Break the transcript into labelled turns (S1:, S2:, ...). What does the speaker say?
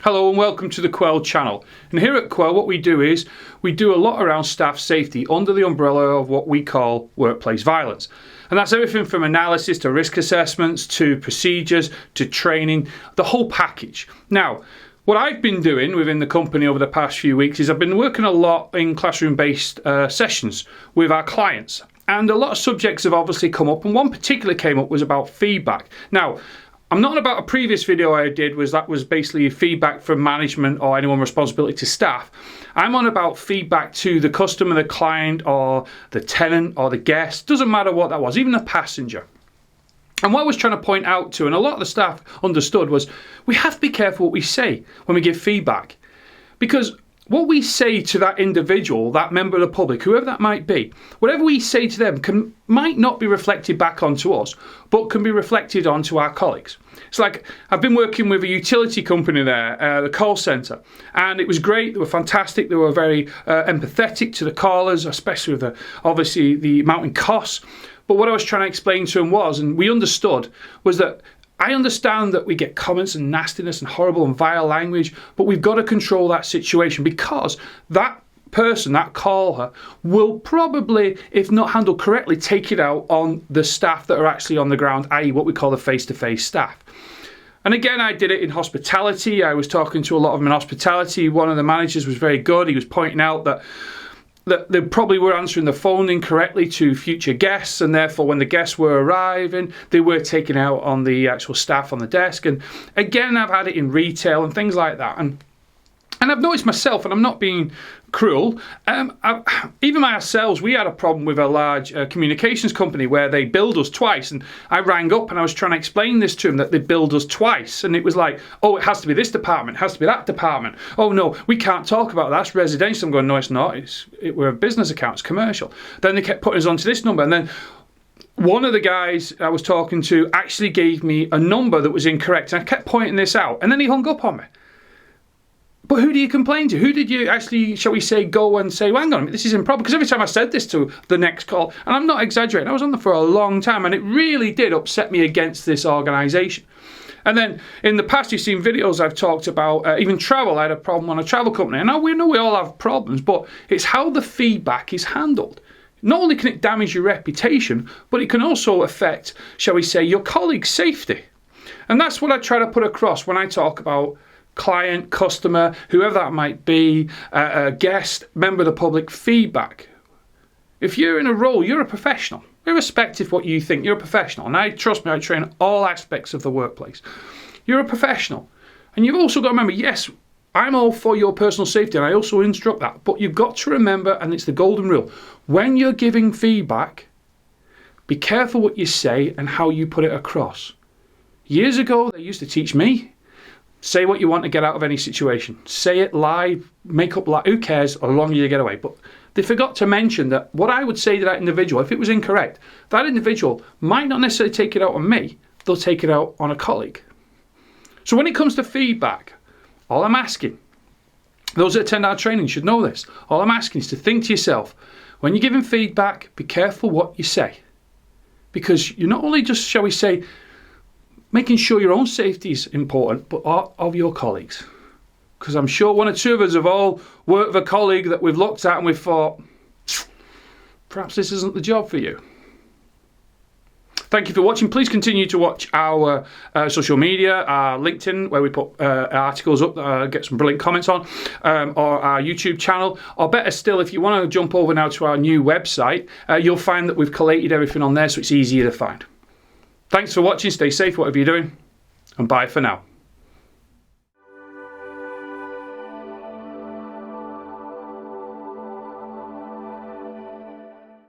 S1: Hello and welcome to the Quell channel. And here at Quell what we do is we do a lot around staff safety under the umbrella of what we call workplace violence. And that's everything from analysis to risk assessments to procedures to training, the whole package. Now, what I've been doing within the company over the past few weeks is I've been working a lot in classroom-based sessions with our clients. And a lot of subjects have obviously come up, and one particular came up was about feedback. Now, I'm not on about a previous video I did, that was basically feedback from management or anyone responsibility to staff. I'm on about feedback to the customer, the client, or the tenant, or the guest. Doesn't matter what that was, even the passenger. And what I was trying to point out to, and a lot of the staff understood, was we have to be careful what we say when we give feedback. Because what we say to that individual, that member of the public, whoever that might be, whatever we say to them might not be reflected back onto us, but can be reflected onto our colleagues. It's like I've been working with a utility company there, the call centre, and it was great. They were fantastic. They were very empathetic to the callers, especially with obviously the mounting costs. But what I was trying to explain to them was, and we understood, was that I understand that we get comments and nastiness and horrible and vile language, but we've got to control that situation because that person, that caller, will probably, if not handled correctly, take it out on the staff that are actually on the ground, i.e. what we call the face-to-face staff. And again, I did it in hospitality. I was talking to a lot of them in hospitality. One of the managers was very good. He was pointing out that they probably were answering the phone incorrectly to future guests, and therefore when the guests were arriving, they were taken out on the actual staff on the desk. And again, I've had it in retail and things like that. And I've noticed myself, and I'm not being cruel, even ourselves, we had a problem with a large communications company where they billed us twice. And I rang up and I was trying to explain this to them, that they billed us twice. And it was like, oh, it has to be this department, it has to be that department. Oh, no, we can't talk about that. That's residential. I'm going, no, it's not. We're a business account, it's commercial. Then they kept putting us onto this number. And then one of the guys I was talking to actually gave me a number that was incorrect. And I kept pointing this out. And then he hung up on me. But who do you complain to? Who did you actually, shall we say, go and say, well, hang on a minute, this is improper? Because every time I said this to the next call, and I'm not exaggerating, I was on there for a long time, and it really did upset me against this organisation. And then in the past, you've seen videos I've talked about, even travel. I had a problem on a travel company. And now we know we all have problems, but it's how the feedback is handled. Not only can it damage your reputation, but it can also affect, shall we say, your colleagues' safety. And that's what I try to put across when I talk about client, customer, whoever that might be, a guest, member of the public, feedback. If you're in a role, you're a professional. Irrespective of what you think, you're a professional. And trust me, I train all aspects of the workplace. You're a professional. And you've also got to remember, yes, I'm all for your personal safety, and I also instruct that. But you've got to remember, and it's the golden rule, when you're giving feedback, be careful what you say and how you put it across. Years ago, they used to teach me, say what you want to get out of any situation. Say it, lie, make up lie. Who cares, as long as you get away. But they forgot to mention that what I would say to that individual, if it was incorrect, that individual might not necessarily take it out on me. They'll take it out on a colleague. So when it comes to feedback, all I'm asking, those that attend our training should know this. All I'm asking is to think to yourself, when you're giving feedback, be careful what you say. Because you're not only just, shall we say, making sure your own safety is important, but of your colleagues. Because I'm sure one or two of us have all worked with a colleague that we've looked at and we've thought, perhaps this isn't the job for you. Thank you for watching. Please continue to watch our social media, our LinkedIn, where we put articles up, get some brilliant comments on, or our YouTube channel. Or better still, if you want to jump over now to our new website, you'll find that we've collated everything on there so it's easier to find. Thanks for watching, stay safe, whatever you're doing, and bye for now.